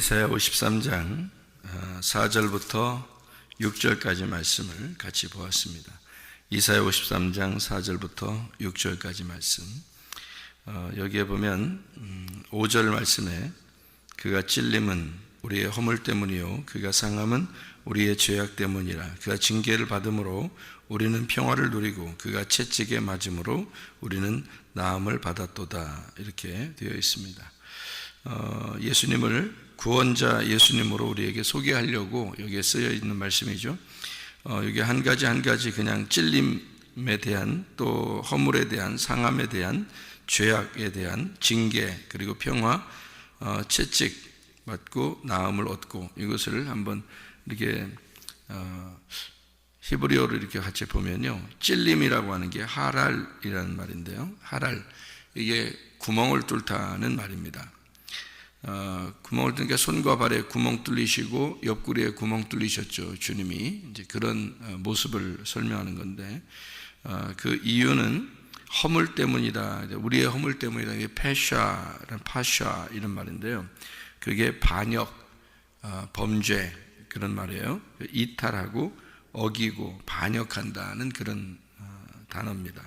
이사야 53장 4절부터 6절까지 말씀을 같이 보았습니다. 이사야 53장 4절부터 6절까지 말씀. 여기에 보면 5절 말씀에 그가 찔림은 우리의 허물 때문이요 그가 상함은 우리의 죄악 때문이라. 그가 징계를 받음으로 우리는 평화를 누리고 그가 채찍에 맞음으로 우리는 나음을 받았도다. 이렇게 되어 있습니다. 예수님을 구원자 예수님으로 우리에게 소개하려고 여기에 쓰여 있는 말씀이죠. 여기 한 가지 그냥 찔림에 대한, 또 허물에 대한, 상함에 대한, 죄악에 대한 징계, 그리고 평화, 채찍 받고 나음을 얻고, 이것을 한번 이렇게 히브리어로 이렇게 같이 보면요, 찔림이라고 하는 게 하랄이라는 말인데요, 하랄, 이게 구멍을 뚫다는 말입니다. 구멍을 뚫으니까 손과 발에 구멍 뚫리시고 옆구리에 구멍 뚫리셨죠. 주님이 이제 그런 모습을 설명하는 건데, 그 이유는 허물 때문이다. 우리의 허물 때문이다. 이게 파샤 이런 말인데요. 그게 반역, 범죄 그런 말이에요. 이탈하고 어기고 반역한다는 그런 단어입니다.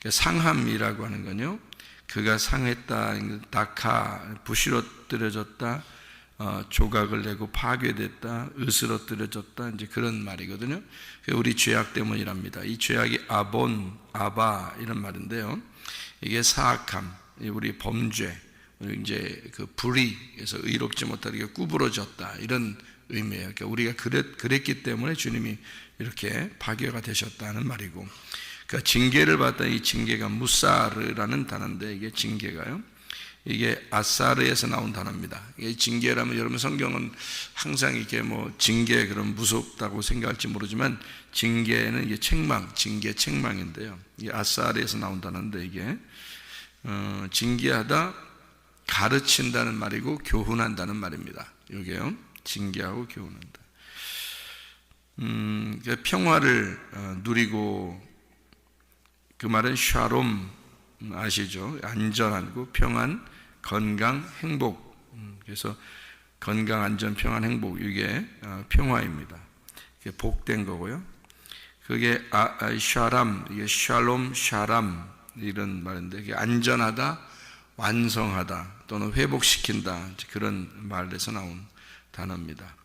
상함이라고 하는 건요, 그가 상했다, 낙하, 부시러뜨려졌다, 조각을 내고 파괴됐다, 으스러뜨려졌다, 이제 그런 말이거든요. 우리 죄악 때문이랍니다. 이 죄악이 아바 이런 말인데요. 이게 사악함, 우리 범죄, 이제 그 불의에서 의롭지 못하게 구부러졌다, 이런 의미예요. 그러니까 우리가 그랬기 때문에 주님이 이렇게 파괴가 되셨다는 말이고, 그러니까 징계를 받다, 이 징계가 무사르라는 단어인데, 이게 징계가요, 이게 아사르에서 나온 단어입니다. 이게 징계라면 여러분 성경은 항상 이렇게 뭐 징계 그럼 무섭다고 생각할지 모르지만, 징계는 이게 책망, 징계 책망인데요. 이게 아사르에서 나온 단어인데, 이게 징계하다, 가르친다는 말이고 교훈한다는 말입니다. 이게요, 징계하고 교훈한다. 그러니까 평화를 누리고, 그 말은 샬롬 아시죠? 안전하고 평안, 건강, 행복. 그래서 건강, 안전, 평안, 행복, 이게 평화입니다. 이게 복된 거고요. 그게 샤람, 이게 샬롬, 샤람 이런 말인데, 이게 안전하다, 완성하다, 또는 회복시킨다, 그런 말에서 나온 단어입니다.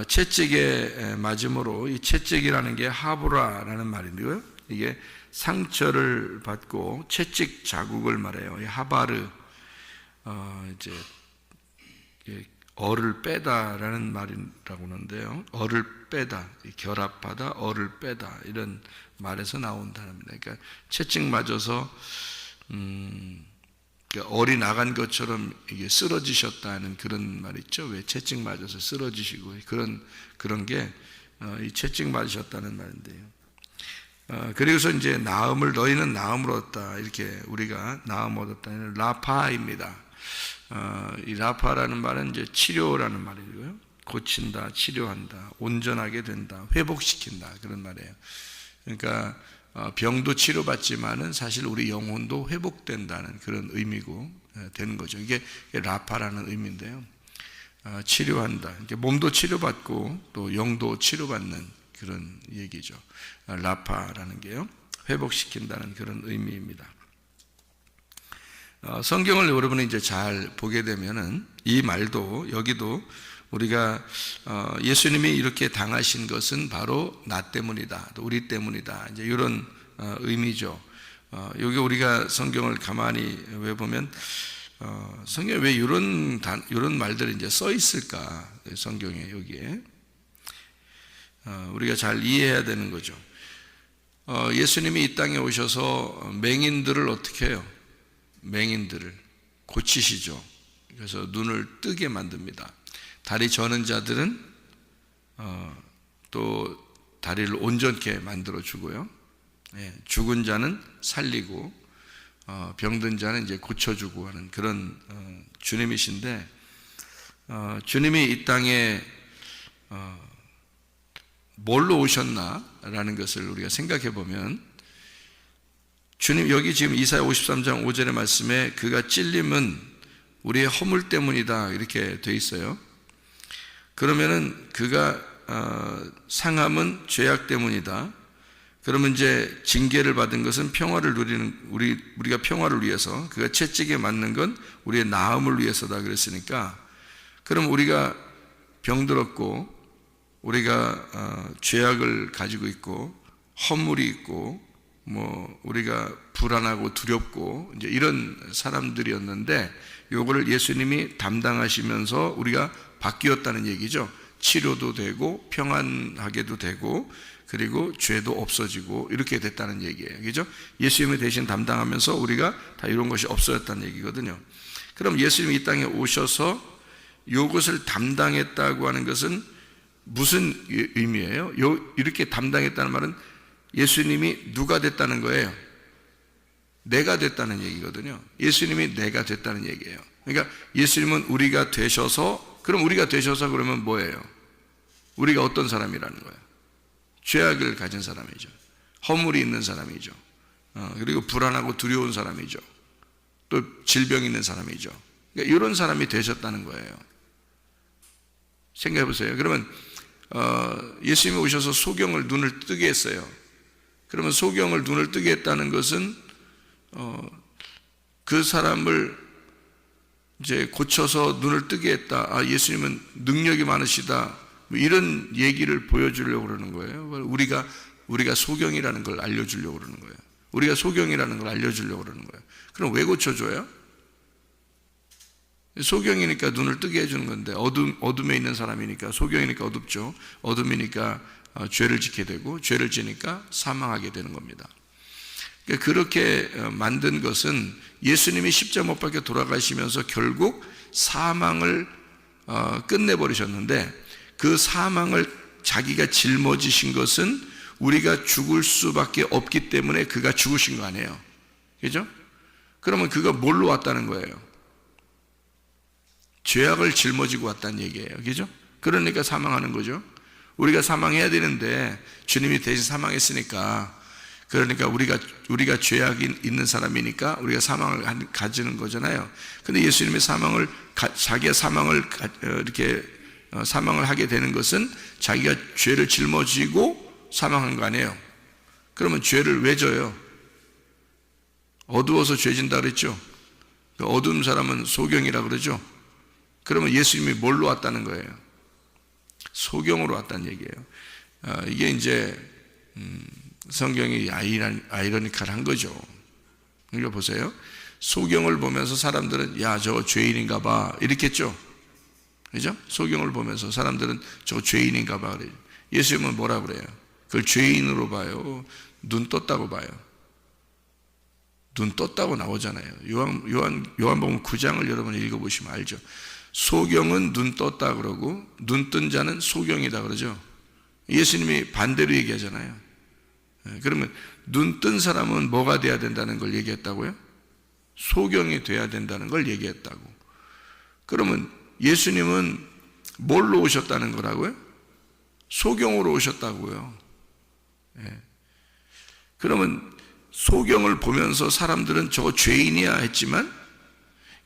채찍에 맞음으로, 이 채찍이라는 게 하브라라는 말인데요, 이게 상처를 받고 채찍 자국을 말해요. 이 하바르, 이제 얼을 빼다라는 말이라고 하는데요, 얼을 빼다, 결합하다, 얼을 빼다, 이런 말에서 나온 단어입니다. 그러니까 채찍 맞아서 얼이 나간 것처럼 이게 쓰러지셨다는 그런 말 있죠. 왜 채찍 맞아서 쓰러지시고, 그런 게 이 채찍 맞으셨다는 말인데요. 그리고서 이제 나음을, 너희는 나음을 얻었다, 이렇게 우리가 나음 얻었다는 라파입니다. 이 라파라는 말은 이제 치료라는 말이고요, 고친다, 치료한다, 온전하게 된다, 회복시킨다, 그런 말이에요. 그러니까 병도 치료받지만은 사실 우리 영혼도 회복된다는 그런 의미고 되는 거죠. 이게 라파라는 의미인데요. 치료한다, 몸도 치료받고 또 영도 치료받는 그런 얘기죠. 라파라는 게요, 회복시킨다는 그런 의미입니다. 성경을 여러분이 이제 잘 보게 되면은 이 말도, 여기도 우리가 예수님이 이렇게 당하신 것은 바로 나 때문이다, 또 우리 때문이다, 이제 이런 의미죠. 여기 우리가 성경을 가만히 왜 보면 성경에 왜 이런 말들이 이제 써 있을까? 성경에 여기에 우리가 잘 이해해야 되는 거죠. 예수님이 이 땅에 오셔서 맹인들을 어떻게 해요? 맹인들을 고치시죠. 그래서 눈을 뜨게 만듭니다. 다리 저는 자들은 또 다리를 온전케 만들어 주고요, 죽은 자는 살리고 병든 자는 이제 고쳐주고 하는 그런 주님이신데, 주님이 이 땅에 뭘로 오셨나라는 것을 우리가 생각해 보면, 주님, 여기 지금 이사야 53장 5절의 말씀에 그가 찔림은 우리의 허물 때문이다 이렇게 돼 있어요. 그러면은 그가 상함은 죄악 때문이다. 그러면 이제 징계를 받은 것은 평화를 누리는 우리가 평화를 위해서, 그가 채찍에 맞는 건 우리의 나음을 위해서다 그랬으니까, 그럼 우리가 병들었고 우리가 죄악을 가지고 있고 허물이 있고 우리가 불안하고 두렵고 이제 이런 사람들이었는데, 요거를 예수님이 담당하시면서 우리가 바뀌었다는 얘기죠. 치료도 되고 평안하게도 되고 그리고 죄도 없어지고 이렇게 됐다는 얘기예요. 그죠? 예수님이 대신 담당하면서 우리가 다 이런 것이 없어졌다는 얘기거든요. 그럼 예수님이 이 땅에 오셔서 이것을 담당했다고 하는 것은 무슨 의미예요? 이렇게 담당했다는 말은 예수님이 누가 됐다는 거예요? 내가 됐다는 얘기거든요. 예수님이 내가 됐다는 얘기예요. 그러니까 예수님은 우리가 되셔서, 그럼 우리가 되셔서 그러면 뭐예요? 우리가 어떤 사람이라는 거예요? 죄악을 가진 사람이죠. 허물이 있는 사람이죠. 그리고 불안하고 두려운 사람이죠. 또 질병이 있는 사람이죠. 그러니까 이런 사람이 되셨다는 거예요. 생각해 보세요. 그러면 예수님이 오셔서 소경을 눈을 뜨게 했어요. 그러면 소경을 눈을 뜨게 했다는 것은 그 사람을 이제 고쳐서 눈을 뜨게 했다. 아, 예수님은 능력이 많으시다. 이런 얘기를 보여주려고 그러는 거예요. 우리가 소경이라는 걸 알려주려고 그러는 거예요. 우리가 소경이라는 걸 알려주려고 그러는 거예요. 그럼 왜 고쳐줘요? 소경이니까 눈을 뜨게 해주는 건데, 어둠에 있는 사람이니까, 소경이니까 어둡죠. 어둠이니까 죄를 짓게 되고, 죄를 지니까 사망하게 되는 겁니다. 그러니까 그렇게 만든 것은 예수님이 십자가 못 박혀 돌아가시면서 결국 사망을 끝내버리셨는데, 그 사망을 자기가 짊어지신 것은 우리가 죽을 수밖에 없기 때문에 그가 죽으신 거 아니에요. 그죠? 그러면 그가 뭘로 왔다는 거예요? 죄악을 짊어지고 왔다는 얘기예요. 그죠? 그러니까 사망하는 거죠. 우리가 사망해야 되는데 주님이 대신 사망했으니까, 그러니까 우리가 죄악이 있는 사람이니까 우리가 사망을 가지는 거잖아요. 근데 예수님이 자기가 이렇게 사망을 하게 되는 것은 자기가 죄를 짊어지고 사망한 거 아니에요. 그러면 죄를 왜 져요? 어두워서 죄 진다 그랬죠. 어두운 사람은 소경이라 그러죠. 그러면 예수님이 뭘로 왔다는 거예요? 소경으로 왔다는 얘기예요. 이게 이제 성경이 아이러니컬한 거죠. 이거 보세요. 소경을 보면서 사람들은 야, 저거 죄인인가 봐 이랬겠죠. 그죠? 소경을 보면서 사람들은 저거 죄인인가 봐 그래요. 예수님은 뭐라 그래요? 그걸 죄인으로 봐요? 눈 떴다고 봐요? 눈 떴다고 나오잖아요. 요한복음 9장을 여러분 읽어보시면 알죠. 소경은 눈 떴다 그러고 눈 뜬 자는 소경이다 그러죠. 예수님이 반대로 얘기하잖아요. 그러면 눈 뜬 사람은 뭐가 돼야 된다는 걸 얘기했다고요? 소경이 돼야 된다는 걸 얘기했다고. 그러면 예수님은 뭘로 오셨다는 거라고요? 소경으로 오셨다고요. 그러면 소경을 보면서 사람들은 저거 죄인이야 했지만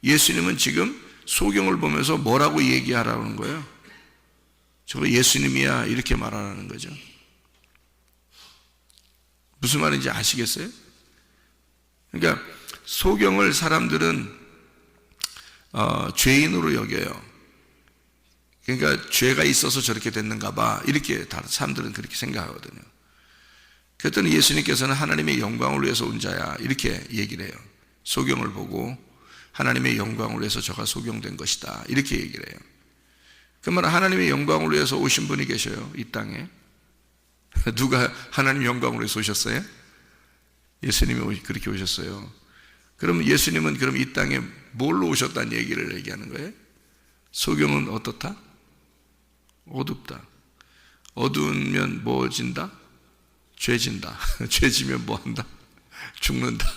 예수님은 지금 소경을 보면서 뭐라고 얘기하라는 거예요? 저거 예수님이야 이렇게 말하라는 거죠. 무슨 말인지 아시겠어요? 그러니까 소경을 사람들은 죄인으로 여겨요. 그러니까 죄가 있어서 저렇게 됐는가 봐 이렇게 사람들은 그렇게 생각하거든요. 그랬더니 예수님께서는 하나님의 영광을 위해서 온 자야 이렇게 얘기를 해요. 소경을 보고 하나님의 영광을 위해서 저가 소경된 것이다 이렇게 얘기를 해요. 그 말은 하나님의 영광을 위해서 오신 분이 계셔요. 이 땅에. 누가 하나님의 영광을 위해서 오셨어요? 예수님이 그렇게 오셨어요. 그럼 예수님은 그럼 이 땅에 뭘로 오셨다는 얘기를 얘기하는 거예요? 소경은 어떻다? 어둡다. 어두우면 뭐 진다? 죄진다. 죄지면 뭐 한다? 죽는다.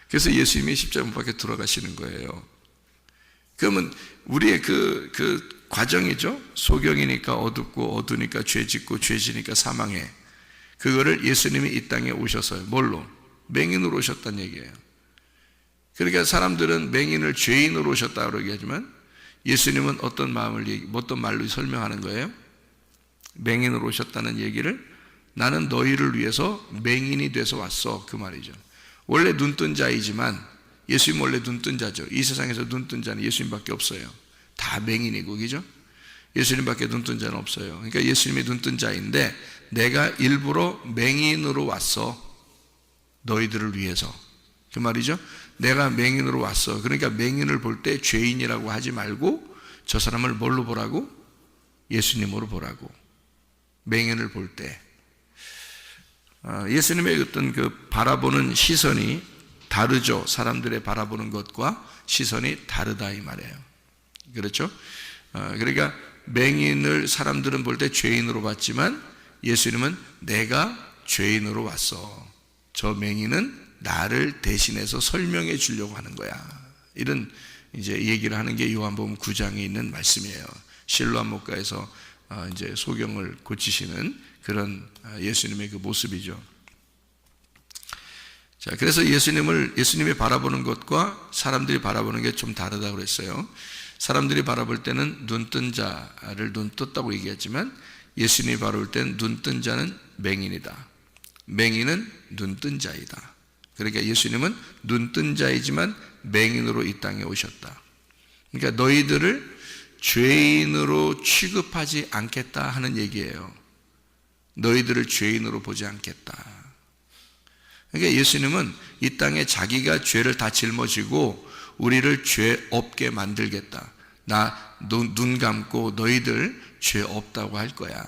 그래서 예수님이 십자가 못 박혀 돌아가시는 거예요. 그러면 우리의 그 과정이죠. 소경이니까 어둡고 어두니까 죄짓고 죄지니까 사망해. 그거를 예수님이 이 땅에 오셔서요. 뭘로? 맹인으로 오셨다는 얘기예요. 그러니까 사람들은 맹인을 죄인으로 오셨다고 얘기하지만 예수님은 어떤 말로 설명하는 거예요? 맹인으로 오셨다는 얘기를 나는 너희를 위해서 맹인이 돼서 왔어, 그 말이죠. 원래 눈뜬 자이지만 예수님 원래 눈뜬 자죠. 이 세상에서 눈뜬 자는 예수님밖에 없어요. 다 맹인이고, 그죠? 예수님밖에 눈뜬 자는 없어요. 그러니까 예수님이 눈뜬 자인데 내가 일부러 맹인으로 왔어, 너희들을 위해서, 그 말이죠. 내가 맹인으로 왔어. 그러니까 맹인을 볼 때 죄인이라고 하지 말고 저 사람을 뭘로 보라고? 예수님으로 보라고. 맹인을 볼 때 예수님의 어떤 그 바라보는 시선이 다르죠. 사람들의 바라보는 것과 시선이 다르다 이 말이에요. 그렇죠? 그러니까 맹인을 사람들은 볼 때 죄인으로 봤지만 예수님은 내가 죄인으로 왔어. 저 맹인은 나를 대신해서 설명해 주려고 하는 거야. 이런 이제 얘기를 하는 게 요한복음 9장에 있는 말씀이에요. 실로암 목가에서 이제 소경을 고치시는 그런 예수님의 그 모습이죠. 자, 그래서 예수님이 바라보는 것과 사람들이 바라보는 게 좀 다르다고 그랬어요. 사람들이 바라볼 때는 눈뜬 자를 눈 떴다고 얘기했지만 예수님이 바라볼 때는 눈뜬 자는 맹인이다. 맹인은 눈뜬 자이다. 그러니까 예수님은 눈뜬 자이지만 맹인으로 이 땅에 오셨다. 그러니까 너희들을 죄인으로 취급하지 않겠다 하는 얘기예요. 너희들을 죄인으로 보지 않겠다. 그러니까 예수님은 이 땅에 자기가 죄를 다 짊어지고 우리를 죄 없게 만들겠다. 나 눈 감고 너희들 죄 없다고 할 거야.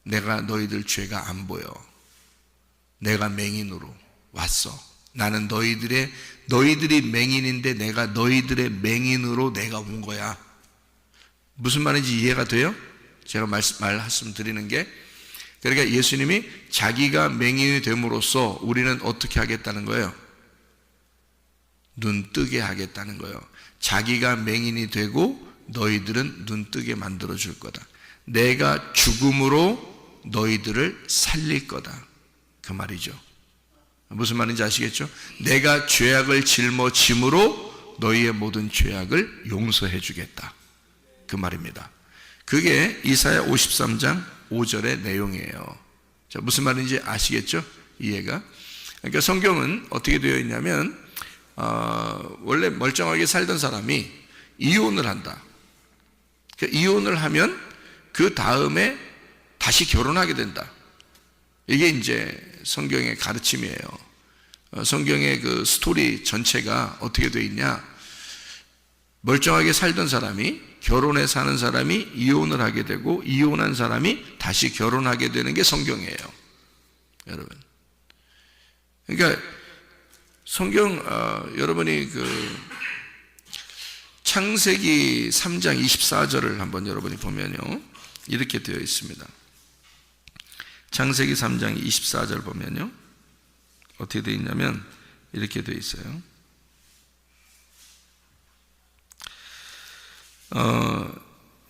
내가 너희들 죄가 안 보여. 내가 맹인으로 왔어. 나는 너희들이 맹인인데 내가 너희들의 맹인으로 내가 온 거야. 무슨 말인지 이해가 돼요? 제가 말씀 드리는 게, 그러니까 예수님이 자기가 맹인이 됨으로써 우리는 어떻게 하겠다는 거예요? 눈 뜨게 하겠다는 거예요. 자기가 맹인이 되고 너희들은 눈 뜨게 만들어 줄 거다. 내가 죽음으로 너희들을 살릴 거다. 그 말이죠. 무슨 말인지 아시겠죠? 내가 죄악을 짊어짐으로 너희의 모든 죄악을 용서해 주겠다. 그 말입니다. 그게 이사야 53장 5절의 내용이에요. 자, 무슨 말인지 아시겠죠? 이해가? 그러니까 성경은 어떻게 되어 있냐면 원래 멀쩡하게 살던 사람이 이혼을 한다. 그러니까 이혼을 하면 그 다음에 다시 결혼하게 된다. 이게 이제 성경의 가르침이에요. 성경의 그 스토리 전체가 어떻게 되어 있냐? 멀쩡하게 살던 사람이, 결혼해 사는 사람이 이혼을 하게 되고 이혼한 사람이 다시 결혼하게 되는 게 성경이에요. 여러분. 그러니까 성경 여러분이 그 창세기 3장 24절을 한번 여러분이 보면요, 이렇게 되어 있습니다. 창세기 3장 24절 보면요, 어떻게 되어 있냐면 이렇게 되어 있어요.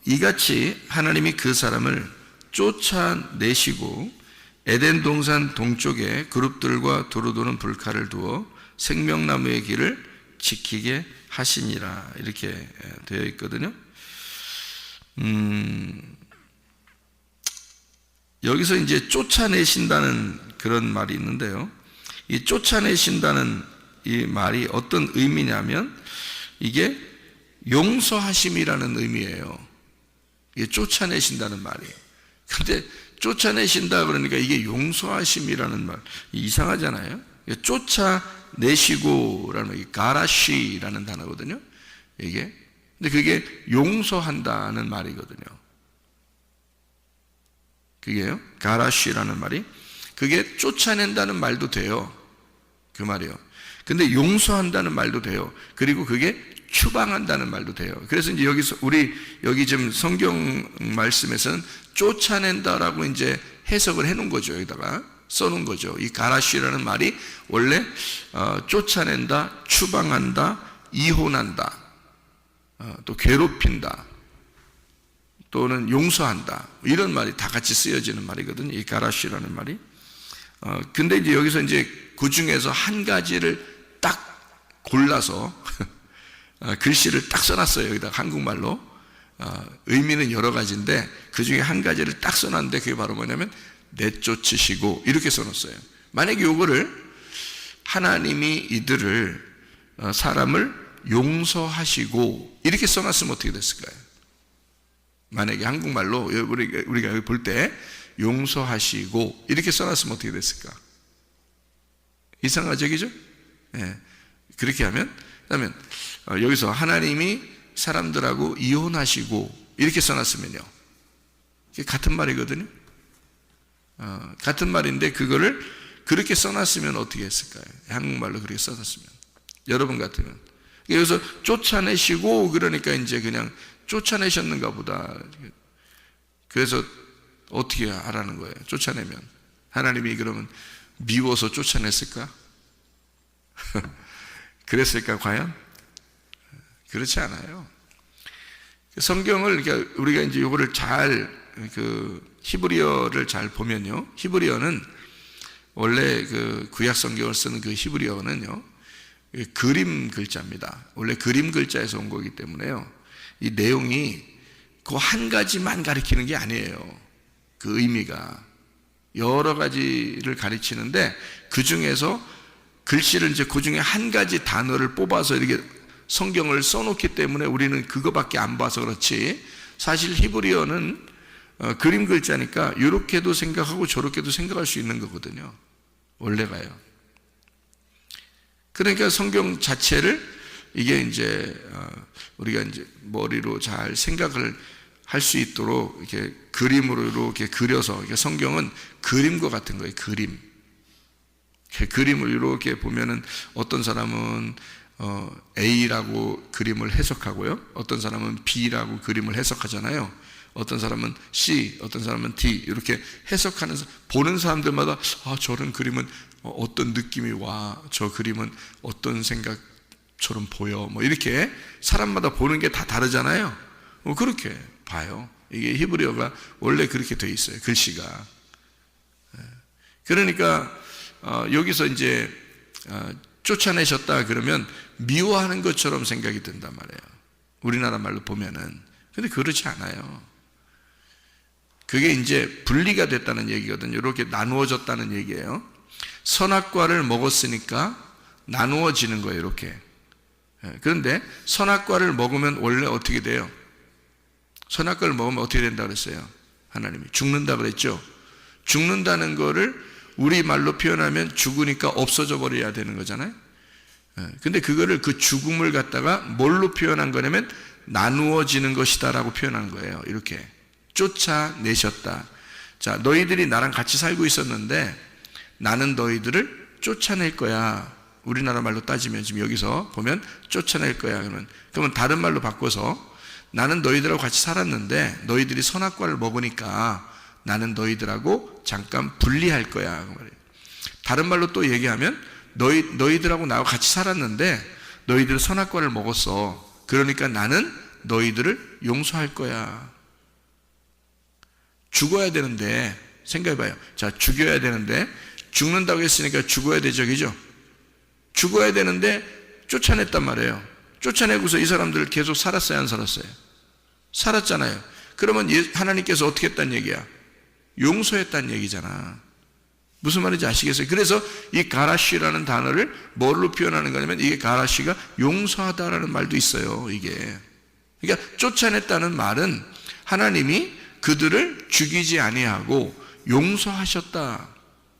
이같이 하나님이 그 사람을 쫓아내시고 에덴 동산 동쪽에 그룹들과 두루 도는 불칼을 두어 생명나무의 길을 지키게 하시니라. 이렇게 되어 있거든요. 여기서 이제 쫓아내신다는 그런 말이 있는데요. 이 쫓아내신다는 이 말이 어떤 의미냐면 이게 용서하심이라는 의미예요. 이게 쫓아내신다는 말이. 근데 쫓아내신다 그러니까 이게 용서하심이라는 말, 이상하잖아요. 쫓아내시고라는 게 가라시라는 단어거든요. 이게. 근데 그게 용서한다는 말이거든요. 그게요. 가라시라는 말이. 그게 쫓아낸다는 말도 돼요. 그 말이에요. 근데 용서한다는 말도 돼요. 그리고 그게 추방한다는 말도 돼요. 그래서 이제 여기서 여기 지금 성경 말씀에서는 쫓아낸다라고 이제 해석을 해놓은 거죠. 여기다가 써놓은 거죠. 이 가라시라는 말이 원래 쫓아낸다, 추방한다, 이혼한다, 또 괴롭힌다, 또는 용서한다, 이런 말이 다 같이 쓰여지는 말이거든요. 이 가라시라는 말이. 근데 이제 여기서 이제 그 중에서 한 가지를 딱 골라서 글씨를 딱 써놨어요. 여기다 한국말로. 의미는 여러 가지인데 그 중에 한 가지를 딱 써놨는데 그게 바로 뭐냐면 내쫓으시고 이렇게 써놨어요. 만약에 요거를 하나님이 이들을 사람을 용서하시고 이렇게 써놨으면 어떻게 됐을까요? 만약에 한국말로 우리가 여기 볼 때 용서하시고 이렇게 써놨으면 어떻게 됐을까? 이상하적이죠? 예. 그렇게 하면, 그러면 여기서 하나님이 사람들하고 이혼하시고 이렇게 써놨으면요, 이게 같은 말이거든요. 같은 말인데 그거를 그렇게 써놨으면 어떻게 했을까요? 한국말로 그렇게 써놨으면 여러분 같으면 여기서 쫓아내시고 그러니까 이제 그냥 쫓아내셨는가 보다. 그래서 어떻게 하라는 거예요? 쫓아내면 하나님이 그러면 미워서 쫓아냈을까? 그랬을까 과연? 그렇지 않아요. 성경을 우리가 이제 요거를 잘 히브리어를 잘 보면요, 히브리어는 원래 구약 성경을 쓰는 히브리어는요, 그림 글자입니다. 원래 그림 글자에서 온 거기 때문에요, 이 내용이 그 한 가지만 가리키는 게 아니에요. 그 의미가 여러 가지를 가르치는데 그 중에서 글씨를 이제 그 중에 한 가지 단어를 뽑아서 이렇게 성경을 써놓기 때문에 우리는 그거밖에 안 봐서 그렇지, 사실 히브리어는 그림 글자니까 이렇게도 생각하고 저렇게도 생각할 수 있는 거거든요. 원래가요. 그러니까 성경 자체를 이게 이제 우리가 이제 머리로 잘 생각을 할 수 있도록 이렇게 그림으로 이렇게 그려서, 이렇게 성경은 그림과 같은 거예요. 그림을 이렇게 보면은 어떤 사람은 A라고 그림을 해석하고요, 어떤 사람은 B라고 그림을 해석하잖아요. 어떤 사람은 C, 어떤 사람은 D 이렇게 해석하는, 보는 사람들마다 저런 그림은 어떤 느낌이 와, 저 그림은 어떤 생각처럼 보여, 뭐 이렇게 사람마다 보는 게 다 다르잖아요. 그렇게 봐요. 이게 히브리어가 원래 그렇게 돼 있어요, 글씨가. 그러니까 여기서 이제 쫓아내셨다 그러면 미워하는 것처럼 생각이 든단 말이에요, 우리나라 말로 보면은. 근데 그렇지 않아요. 그게 이제 분리가 됐다는 얘기거든요. 이렇게 나누어졌다는 얘기예요. 선악과를 먹었으니까 나누어지는 거예요, 이렇게. 그런데 선악과를 먹으면 원래 어떻게 돼요? 선악과를 먹으면 어떻게 된다고 그랬어요? 하나님이 죽는다 그랬죠. 죽는다는 거를 우리 말로 표현하면 죽으니까 없어져 버려야 되는 거잖아요. 근데 그거를, 그 죽음을 갖다가 뭘로 표현한 거냐면 나누어지는 것이다 라고 표현한 거예요. 이렇게 쫓아내셨다. 자, 너희들이 나랑 같이 살고 있었는데 나는 너희들을 쫓아낼 거야. 우리나라 말로 따지면 지금 여기서 보면 쫓아낼 거야. 그러면 다른 말로 바꿔서 나는 너희들하고 같이 살았는데 너희들이 선악과를 먹으니까 나는 너희들하고 잠깐 분리할 거야. 다른 말로 또 얘기하면 너희들하고 나하고 같이 살았는데 너희들 선악과를 먹었어. 그러니까 나는 너희들을 용서할 거야. 죽어야 되는데, 생각해봐요. 자, 죽여야 되는데, 죽는다고 했으니까 죽어야 되죠, 그죠? 죽어야 되는데 쫓아냈단 말이에요. 쫓아내고서 이 사람들 계속 살았어요, 안 살았어요? 살았잖아요. 그러면 하나님께서 어떻게 했다는 얘기야? 용서했다는 얘기잖아. 무슨 말인지 아시겠어요? 그래서 이 가라시라는 단어를 뭘로 표현하는 거냐면, 이게 가라시가 용서하다라는 말도 있어요, 이게. 그러니까 쫓아냈다는 말은 하나님이 그들을 죽이지 아니하고 용서하셨다.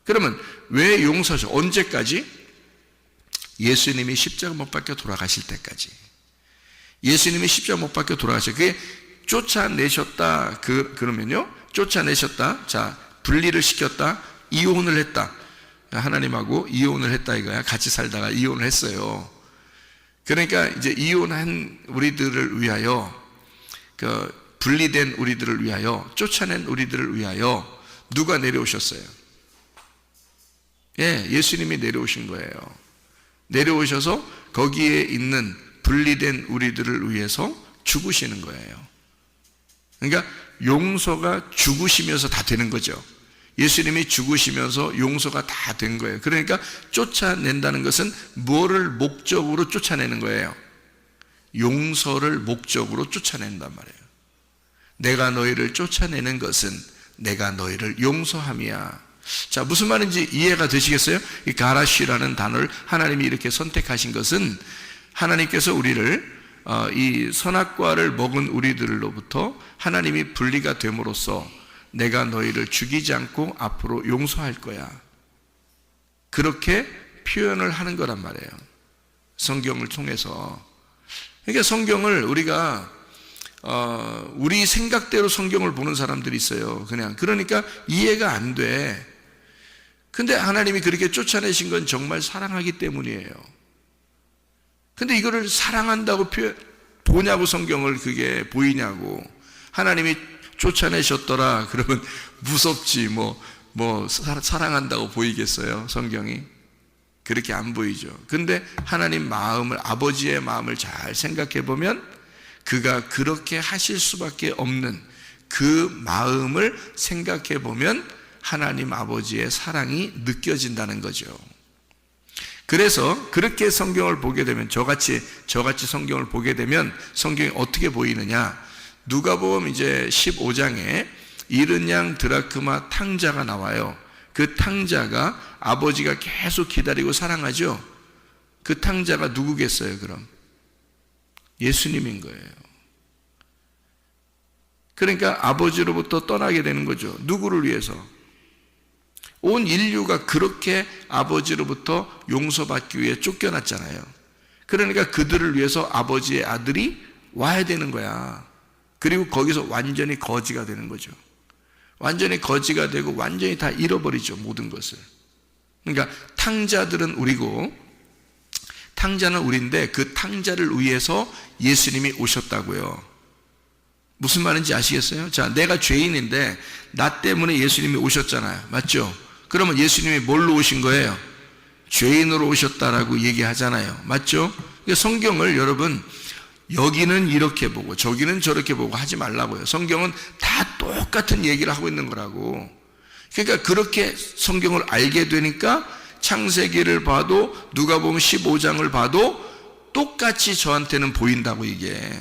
그러면 왜 용서하셨어? 언제까지? 예수님이 십자가 못 박혀 돌아가실 때까지. 예수님이 십자가 못 박혀 돌아가셨어요. 그게 쫓아내셨다. 그러면요, 쫓아내셨다. 자, 분리를 시켰다. 이혼을 했다. 하나님하고 이혼을 했다 이거야. 같이 살다가 이혼을 했어요. 그러니까 이제 이혼한 우리들을 위하여, 분리된 우리들을 위하여, 쫓아낸 우리들을 위하여 누가 내려오셨어요? 예, 예수님이 내려오신 거예요. 내려오셔서 거기에 있는 분리된 우리들을 위해서 죽으시는 거예요. 그러니까 용서가 죽으시면서 다 되는 거죠. 예수님이 죽으시면서 용서가 다 된 거예요. 그러니까 쫓아낸다는 것은 뭐를 목적으로 쫓아내는 거예요? 용서를 목적으로 쫓아낸단 말이에요. 내가 너희를 쫓아내는 것은 내가 너희를 용서함이야. 자, 무슨 말인지 이해가 되시겠어요? 이 가라시라는 단어를 하나님이 이렇게 선택하신 것은 하나님께서 우리를 이 선악과를 먹은 우리들로부터 하나님이 분리가 됨으로써 내가 너희를 죽이지 않고 앞으로 용서할 거야. 그렇게 표현을 하는 거란 말이에요. 성경을 통해서. 그러니까 성경을 우리가 우리 생각대로 성경을 보는 사람들이 있어요. 그러니까 이해가 안 돼. 근데 하나님이 그렇게 쫓아내신 건 정말 사랑하기 때문이에요. 근데 이거를 사랑한다고 보냐고, 성경을 그게 보이냐고. 하나님이 쫓아내셨더라 그러면 무섭지, 사랑한다고 보이겠어요, 성경이? 그렇게 안 보이죠. 근데 하나님 마음을, 아버지의 마음을 잘 생각해 보면 그가 그렇게 하실 수밖에 없는 그 마음을 생각해 보면 하나님 아버지의 사랑이 느껴진다는 거죠. 그래서 그렇게 성경을 보게 되면, 저같이 성경을 보게 되면 성경이 어떻게 보이느냐? 누가복음 이제 15장에 잃은 양 드라크마 탕자가 나와요. 그 탕자가 아버지가 계속 기다리고 사랑하죠. 그 탕자가 누구겠어요, 그럼? 예수님인 거예요. 그러니까 아버지로부터 떠나게 되는 거죠. 누구를 위해서? 온 인류가 그렇게 아버지로부터 용서받기 위해 쫓겨났잖아요. 그러니까 그들을 위해서 아버지의 아들이 와야 되는 거야. 그리고 거기서 완전히 거지가 되는 거죠. 완전히 거지가 되고 완전히 다 잃어버리죠, 모든 것을. 그러니까 탕자들은 우리고, 탕자는 우리인데 그 탕자를 위해서 예수님이 오셨다고요. 무슨 말인지 아시겠어요? 자, 내가 죄인인데 나 때문에 예수님이 오셨잖아요. 맞죠? 그러면 예수님이 뭘로 오신 거예요? 죄인으로 오셨다라고 얘기하잖아요. 맞죠? 그러니까 성경을 여러분, 여기는 이렇게 보고 저기는 저렇게 보고 하지 말라고요. 성경은 다 똑같은 얘기를 하고 있는 거라고. 그러니까 그렇게 성경을 알게 되니까 창세기를 봐도 누가복음 15장을 봐도 똑같이 저한테는 보인다고. 이게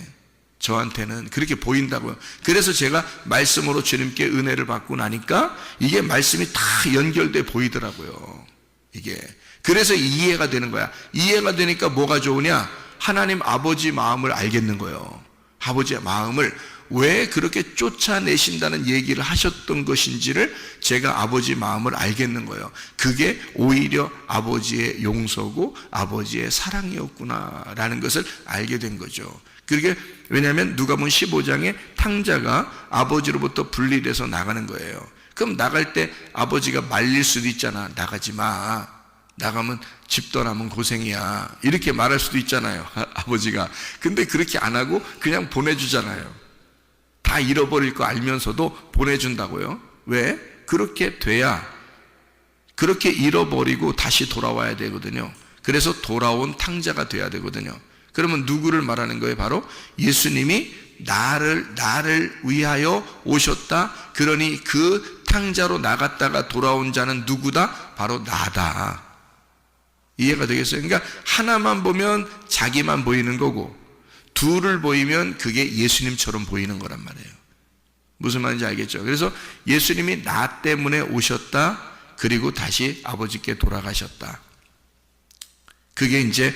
저한테는 그렇게 보인다고요. 그래서 제가 말씀으로 주님께 은혜를 받고 나니까 이게 말씀이 다 연결돼 보이더라고요. 이게 그래서 이해가 되는 거야. 이해가 되니까 뭐가 좋으냐? 하나님 아버지 마음을 알겠는 거예요. 아버지의 마음을 왜 그렇게 쫓아내신다는 얘기를 하셨던 것인지를 제가 아버지 마음을 알겠는 거예요. 그게 오히려 아버지의 용서고 아버지의 사랑이었구나라는 것을 알게 된 거죠. 그게 왜냐하면 누가복음 15장에 탕자가 아버지로부터 분리돼서 나가는 거예요. 그럼 나갈 때 아버지가 말릴 수도 있잖아. 나가지 마. 나가면 집 떠나면 고생이야. 이렇게 말할 수도 있잖아요, 아버지가. 근데 그렇게 안 하고 그냥 보내주잖아요. 다 잃어버릴 거 알면서도 보내준다고요. 왜? 그렇게 돼야, 그렇게 잃어버리고 다시 돌아와야 되거든요. 그래서 돌아온 탕자가 돼야 되거든요. 그러면 누구를 말하는 거예요? 바로 예수님이 나를 위하여 오셨다. 그러니 그 탕자로 나갔다가 돌아온 자는 누구다? 바로 나다. 이해가 되겠어요? 그러니까 하나만 보면 자기만 보이는 거고, 둘을 보이면 그게 예수님처럼 보이는 거란 말이에요. 무슨 말인지 알겠죠? 그래서 예수님이 나 때문에 오셨다. 그리고 다시 아버지께 돌아가셨다. 그게 이제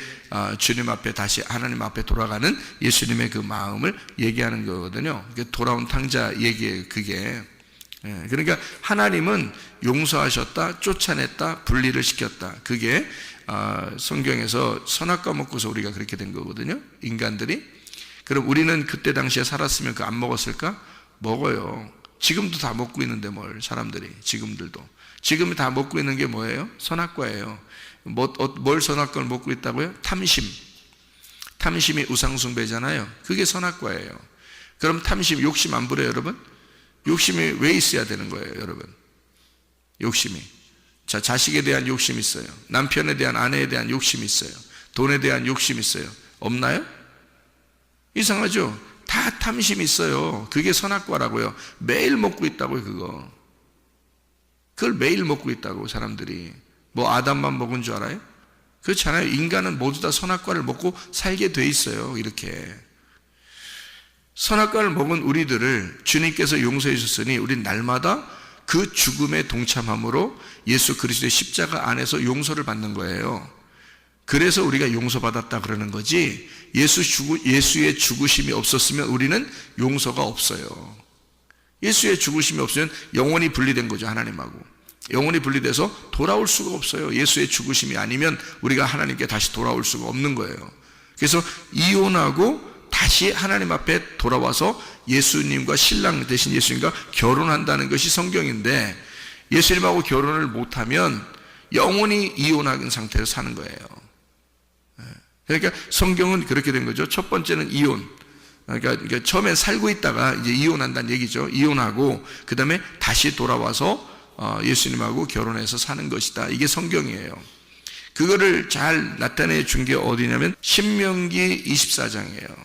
주님 앞에 다시 하나님 앞에 돌아가는 예수님의 그 마음을 얘기하는 거거든요. 돌아온 탕자 얘기예요, 그게. 그러니까 하나님은 용서하셨다, 쫓아냈다, 분리를 시켰다. 그게 성경에서 선악과 먹고서 우리가 그렇게 된 거거든요, 인간들이. 그럼 우리는 그때 당시에 살았으면 그 안 먹었을까? 먹어요. 지금도 다 먹고 있는데 뭘, 사람들이. 지금 다 먹고 있는 게 뭐예요? 선악과예요. 뭘 선악과를 먹고 있다고요? 탐심이 우상숭배잖아요. 그게 선악과예요. 그럼 탐심, 욕심 안 부려요, 여러분? 욕심이 왜 있어야 되는 거예요, 여러분? 욕심이. 자, 자식에 대한 욕심이 있어요. 남편에 대한, 아내에 대한 욕심이 있어요. 돈에 대한 욕심이 있어요. 없나요? 이상하죠? 다 탐심이 있어요. 그게 선악과라고요. 매일 먹고 있다고요, 그거. 그걸 매일 먹고 있다고 사람들이. 뭐 아담만 먹은 줄 알아요? 그렇잖아요. 인간은 모두 다 선악과를 먹고 살게 돼 있어요. 이렇게 선악과를 먹은 우리들을 주님께서 용서해 주셨으니 우린 날마다 그 죽음에 동참함으로 예수 그리스도의 십자가 안에서 용서를 받는 거예요. 그래서 우리가 용서받았다 그러는 거지, 예수의 죽으심이 없었으면 우리는 용서가 없어요. 예수의 죽으심이 없으면 영원히 분리된 거죠. 하나님하고 영원히 분리돼서 돌아올 수가 없어요. 예수의 죽으심이 아니면 우리가 하나님께 다시 돌아올 수가 없는 거예요. 그래서 이혼하고 다시 하나님 앞에 돌아와서 예수님과 신랑 대신 예수님과 결혼한다는 것이 성경인데, 예수님하고 결혼을 못하면 영원히 이혼한 상태로 사는 거예요. 그러니까 성경은 그렇게 된 거죠. 첫 번째는 이혼. 그러니까 처음엔 살고 있다가 이제 이혼한다는 얘기죠. 이혼하고 그 다음에 다시 돌아와서 예수님하고 결혼해서 사는 것이다. 이게 성경이에요. 그거를 잘 나타내 준 게 어디냐면 신명기 24장이에요.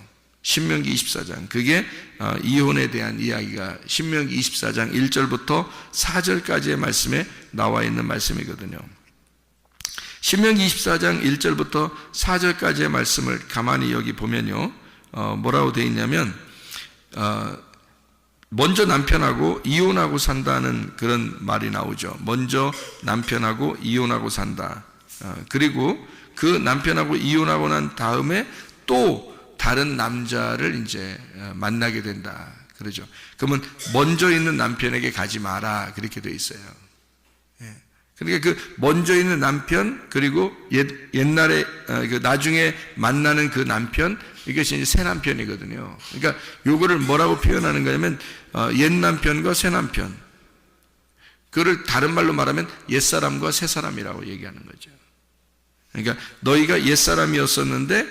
신명기 24장. 그게 이혼에 대한 이야기가 신명기 24장 1절부터 4절까지의 말씀에 나와 있는 말씀이거든요. 신명기 24장 1절부터 4절까지의 말씀을 가만히 여기 보면요, 뭐라고 되어 있냐면 먼저 남편하고 이혼하고 산다는 그런 말이 나오죠. 먼저 남편하고 이혼하고 산다. 그리고 그 남편하고 이혼하고 난 다음에 또 다른 남자를 이제 만나게 된다. 그러죠. 그러면 먼저 있는 남편에게 가지 마라. 그렇게 되어 있어요. 그러니까 그 먼저 있는 남편, 그리고 옛날에 나중에 만나는 그 남편, 이것이 이제 새 남편이거든요. 그러니까 요거를 뭐라고 표현하는 거냐면 옛 남편과 새 남편. 그걸 다른 말로 말하면 옛사람과 새사람이라고 얘기하는 거죠. 그러니까 너희가 옛사람이었었는데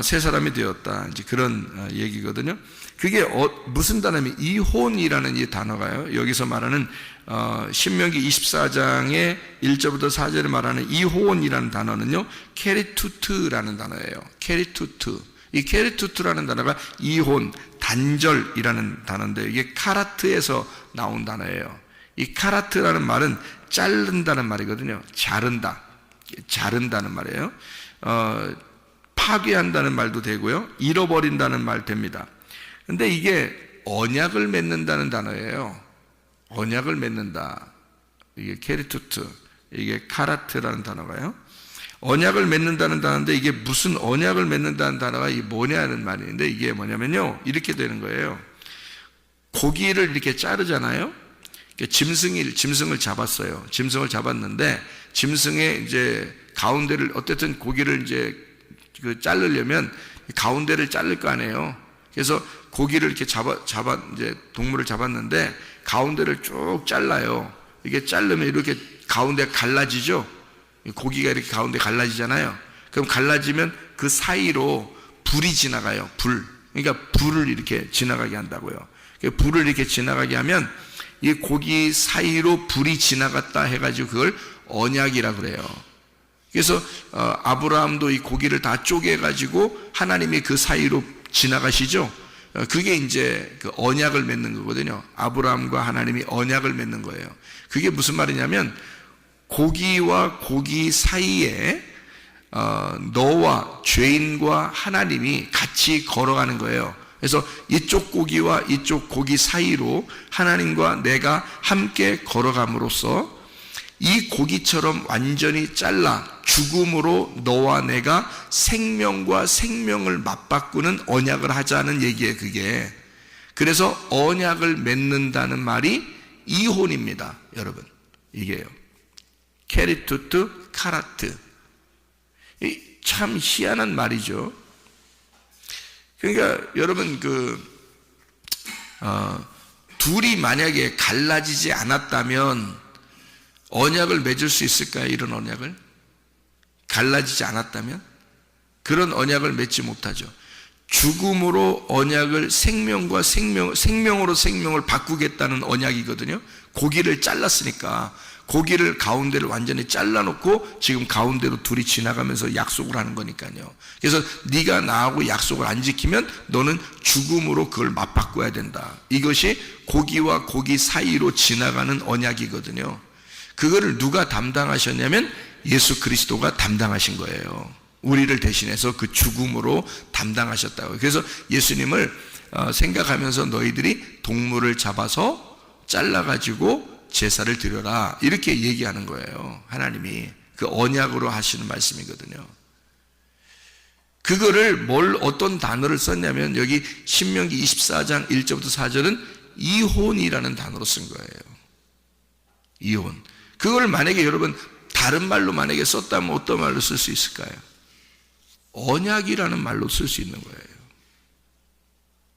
새 사람이 되었다. 이제 그런 얘기거든요. 그게 무슨 단어냐면 이혼이라는 이 단어가요. 여기서 말하는 신명기 24장의 1절부터 4절에 말하는 이혼이라는 단어는요, 케리투트라는 단어예요. 케리투트. 이 케리투트라는 단어가 이혼, 단절이라는 단어인데 이게 카라트에서 나온 단어예요. 이 카라트라는 말은 자른다는 말이거든요. 자른다는 말이에요. 파괴한다는 말도 되고요, 잃어버린다는 말 됩니다. 근데 이게 언약을 맺는다는 단어예요. 언약을 맺는다. 이게 케리투트, 이게 카라트라는 단어가요. 언약을 맺는다는 단어인데 이게 무슨 언약을 맺는다는 단어가 이게 뭐냐는 말인데, 이게 뭐냐면요, 이렇게 되는 거예요. 고기를 이렇게 자르잖아요. 짐승을 잡았어요. 짐승을 잡았는데 짐승의 이제 가운데를, 어쨌든 고기를 이제 자르려면 가운데를 자를 거 아니에요. 그래서 고기를 이렇게 이제 동물을 잡았는데 가운데를 쭉 잘라요. 이게 자르면 이렇게 가운데 갈라지죠. 고기가 이렇게 가운데 갈라지잖아요. 그럼 갈라지면 그 사이로 불이 지나가요. 그러니까 불을 이렇게 지나가게 한다고요. 불을 이렇게 지나가게 하면 이 고기 사이로 불이 지나갔다 해가지고 그걸 언약이라 그래요. 그래서 아브라함도 이 고기를 다 쪼개가지고 하나님이 그 사이로 지나가시죠. 그게 이제 그 언약을 맺는 거거든요. 아브라함과 하나님이 언약을 맺는 거예요. 그게 무슨 말이냐면 고기와 고기 사이에 너와 죄인과 하나님이 같이 걸어가는 거예요. 그래서 이쪽 고기와 이쪽 고기 사이로 하나님과 내가 함께 걸어감으로써 이 고기처럼 완전히 잘라 죽음으로 너와 내가 생명과 생명을 맞바꾸는 언약을 하자는 얘기예요, 그게. 그래서 언약을 맺는다는 말이 이혼입니다, 여러분. 이게요. 케리투트, 카라트. 참 희한한 말이죠. 그러니까 여러분 둘이 만약에 갈라지지 않았다면 언약을 맺을 수 있을까요? 이런 언약을? 갈라지지 않았다면? 그런 언약을 맺지 못하죠. 죽음으로 언약을 생명으로 생명을 바꾸겠다는 언약이거든요. 고기를 잘랐으니까 고기를 가운데를 완전히 잘라놓고 지금 가운데로 둘이 지나가면서 약속을 하는 거니까요. 그래서 네가 나하고 약속을 안 지키면 너는 죽음으로 그걸 맞바꿔야 된다. 이것이 고기와 고기 사이로 지나가는 언약이거든요. 그거를 누가 담당하셨냐면 예수 그리스도가 담당하신 거예요. 우리를 대신해서 그 죽음으로 담당하셨다고. 그래서 예수님을 생각하면서 너희들이 동물을 잡아서 잘라가지고 제사를 드려라, 이렇게 얘기하는 거예요. 하나님이 그 언약으로 하시는 말씀이거든요. 그거를 어떤 단어를 썼냐면 여기 신명기 24장 1절부터 4절은 이혼이라는 단어로 쓴 거예요. 이혼. 그걸 만약에 여러분 다른 말로 만약에 썼다면 어떤 말로 쓸 수 있을까요? 언약이라는 말로 쓸 수 있는 거예요.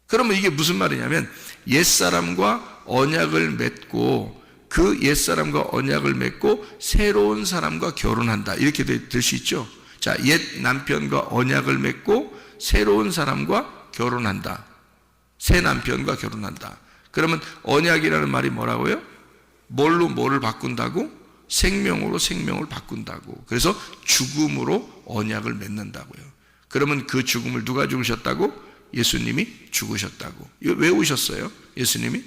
그러면 이게 무슨 말이냐면 옛사람과 언약을 맺고 그 옛사람과 언약을 맺고 새로운 사람과 결혼한다, 이렇게 될 수 있죠. 자, 옛 남편과 언약을 맺고 새로운 사람과 결혼한다, 새 남편과 결혼한다. 그러면 언약이라는 말이 뭐라고요? 뭘로 뭐를 바꾼다고? 생명으로 생명을 바꾼다고. 그래서 죽음으로 언약을 맺는다고요. 그러면 그 죽음을 누가 죽으셨다고? 예수님이 죽으셨다고. 이거 왜 오셨어요? 예수님이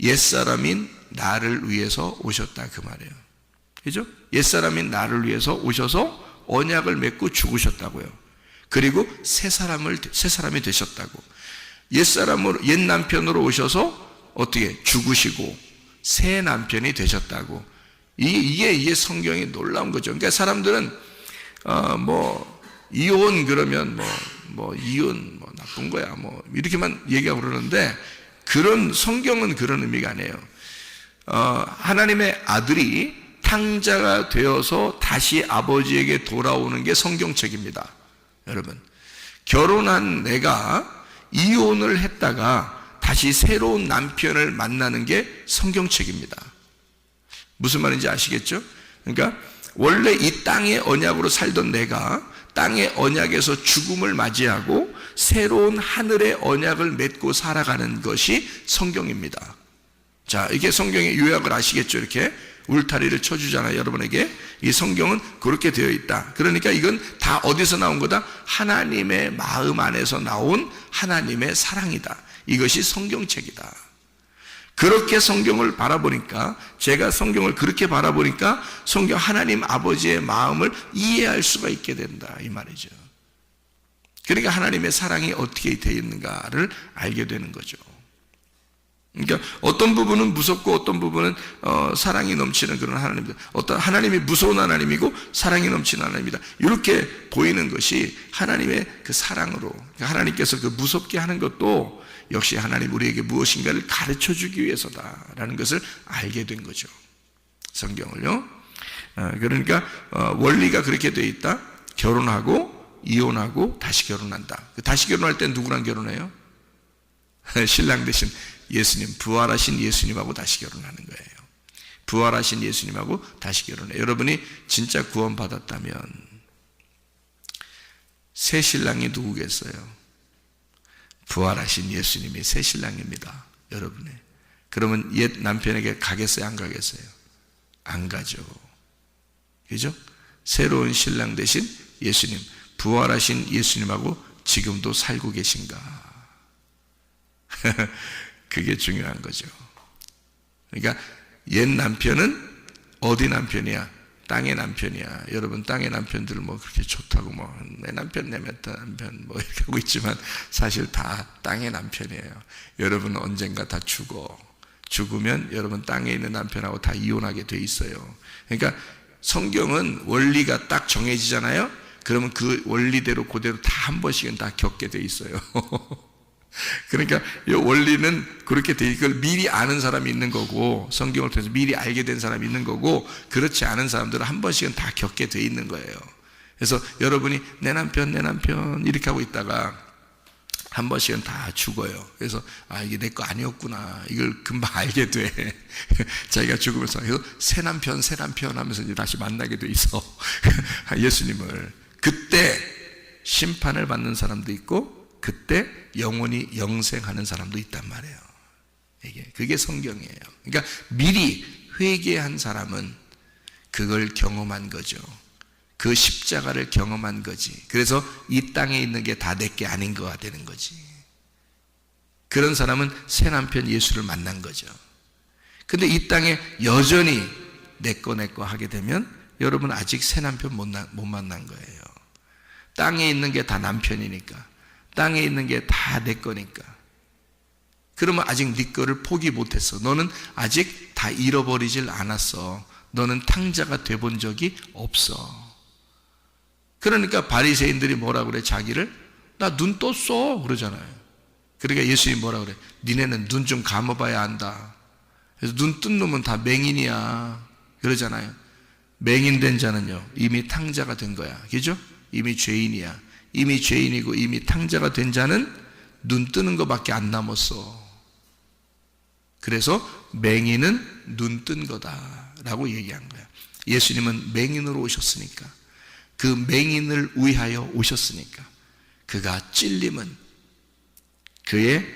옛사람인 나를 위해서 오셨다, 그 말이에요. 그죠? 옛사람인 나를 위해서 오셔서 언약을 맺고 죽으셨다고요. 그리고 새 사람이 되셨다고. 옛 남편으로 오셔서 어떻게 죽으시고 새 남편이 되셨다고. 이게 성경이 놀라운 거죠. 그러니까 사람들은 이혼 그러면 이혼 나쁜 거야 이렇게만 얘기하고 그러는데, 그런 성경은 그런 의미가 아니에요. 하나님의 아들이 탕자가 되어서 다시 아버지에게 돌아오는 게 성경책입니다. 여러분, 결혼한 내가 이혼을 했다가 다시 새로운 남편을 만나는 게 성경책입니다. 무슨 말인지 아시겠죠? 그러니까 원래 이 땅의 언약으로 살던 내가 땅의 언약에서 죽음을 맞이하고 새로운 하늘의 언약을 맺고 살아가는 것이 성경입니다. 자, 이게 성경의 요약을 아시겠죠? 이렇게 울타리를 쳐주잖아요, 여러분에게. 이 성경은 그렇게 되어 있다. 그러니까 이건 다 어디서 나온 거다? 하나님의 마음 안에서 나온 하나님의 사랑이다. 이것이 성경책이다. 그렇게 성경을 바라보니까, 제가 성경을 그렇게 바라보니까 성경 하나님 아버지의 마음을 이해할 수가 있게 된다, 이 말이죠. 그러니까 하나님의 사랑이 어떻게 되어 있는가를 알게 되는 거죠. 그러니까 어떤 부분은 무섭고 어떤 부분은 사랑이 넘치는 그런 하나님입니다. 어떤 하나님이 무서운 하나님이고 사랑이 넘치는 하나님입니다. 이렇게 보이는 것이 하나님의 그 사랑으로, 하나님께서 그 무섭게 하는 것도 역시 하나님 우리에게 무엇인가를 가르쳐 주기 위해서다라는 것을 알게 된 거죠. 성경을요. 그러니까 원리가 그렇게 되어 있다. 결혼하고 이혼하고 다시 결혼한다. 다시 결혼할 때 누구랑 결혼해요? 신랑 대신 예수님, 부활하신 예수님하고 다시 결혼하는 거예요. 부활하신 예수님하고 다시 결혼해요. 여러분이 진짜 구원받았다면 새 신랑이 누구겠어요? 부활하신 예수님이 새 신랑입니다, 여러분의. 그러면 옛 남편에게 가겠어요, 안 가겠어요? 안 가죠. 그죠? 새로운 신랑 대신 예수님, 부활하신 예수님하고 지금도 살고 계신가? 그게 중요한 거죠. 그러니까 옛 남편은 어디 남편이야? 땅의 남편이야. 여러분, 땅의 남편들 그렇게 좋다고 내 남편 내 남편 이렇게 하고 있지만 사실 다 땅의 남편이에요. 여러분은 언젠가 다 죽으면 여러분 땅에 있는 남편하고 다 이혼하게 돼 있어요. 그러니까 성경은 원리가 딱 정해지잖아요. 그러면 그 원리대로 그대로 다 한 번씩은 다 겪게 돼 있어요. 그러니까 이 원리는 그렇게 돼, 이걸 미리 아는 사람이 있는 거고, 성경을 통해서 미리 알게 된 사람이 있는 거고, 그렇지 않은 사람들은 한 번씩은 다 겪게 돼 있는 거예요. 그래서 여러분이 내 남편 이렇게 하고 있다가 한 번씩은 다 죽어요. 그래서 이게 내 거 아니었구나, 이걸 금방 알게 돼. 자기가 죽으면서 새 남편 하면서 이제 다시 만나게 돼 있어. 예수님을. 그때 심판을 받는 사람도 있고 그때 영원히 영생하는 사람도 있단 말이에요. 그게 성경이에요. 그러니까 미리 회개한 사람은 그걸 경험한 거죠. 그 십자가를 경험한 거지. 그래서 이 땅에 있는 게 다 내 게 아닌 거가 되는 거지. 그런 사람은 새 남편 예수를 만난 거죠. 근데 이 땅에 여전히 내꺼 하게 되면 여러분 아직 새 남편 못 만난 거예요. 땅에 있는 게 다 남편이니까, 땅에 있는 게 다 내 거니까. 그러면 아직 네 거를 포기 못했어. 너는 아직 다 잃어버리질 않았어. 너는 탕자가 돼본 적이 없어. 그러니까 바리새인들이 뭐라 그래? 자기를 나 눈 떴어 그러잖아요. 그러니까 예수님이 뭐라 그래? 니네는 눈 좀 감아봐야 안다. 그래서 눈 뜬 놈은 다 맹인이야 그러잖아요. 맹인된 자는요 이미 탕자가 된 거야. 그죠? 이미 죄인이야. 이미 죄인이고 이미 탕자가 된 자는 눈 뜨는 것밖에 안 남았어. 그래서 맹인은 눈 뜬 거다라고 얘기한 거야. 예수님은 맹인으로 오셨으니까, 그 맹인을 위하여 오셨으니까, 그가 찔림은 그의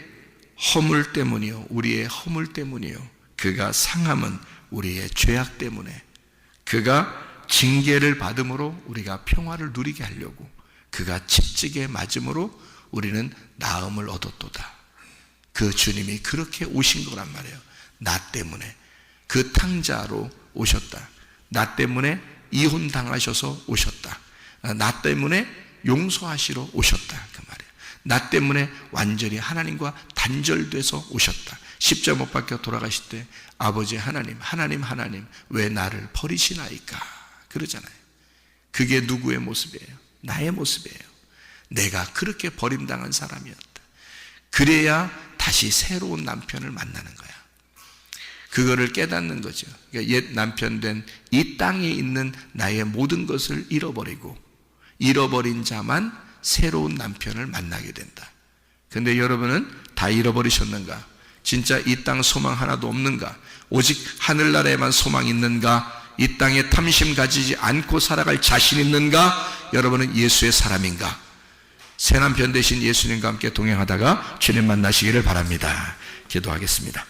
허물 때문이요, 우리의 허물 때문이요, 그가 상함은 우리의 죄악 때문에, 그가 징계를 받음으로 우리가 평화를 누리게 하려고, 그가 채찍에 맞음으로 우리는 나음을 얻었도다. 그 주님이 그렇게 오신 거란 말이에요. 나 때문에 그 탕자로 오셨다. 나 때문에 이혼당하셔서 오셨다. 나 때문에 용서하시러 오셨다 그 말이에요. 나 때문에 완전히 하나님과 단절돼서 오셨다. 십자가 못 박혀 돌아가실 때 아버지 하나님, 하나님 왜 나를 버리시나이까 그러잖아요. 그게 누구의 모습이에요? 나의 모습이에요. 내가 그렇게 버림당한 사람이었다. 그래야 다시 새로운 남편을 만나는 거야. 그거를 깨닫는 거죠. 그러니까 옛 남편 된 이 땅에 있는 나의 모든 것을 잃어버리고, 잃어버린 자만 새로운 남편을 만나게 된다. 근데 여러분은 다 잃어버리셨는가? 진짜 이 땅 소망 하나도 없는가? 오직 하늘나라에만 소망 있는가? 이 땅에 탐심 가지지 않고 살아갈 자신 있는가? 여러분은 예수의 사람인가? 새 남편 되신 예수님과 함께 동행하다가 주님 만나시기를 바랍니다. 기도하겠습니다.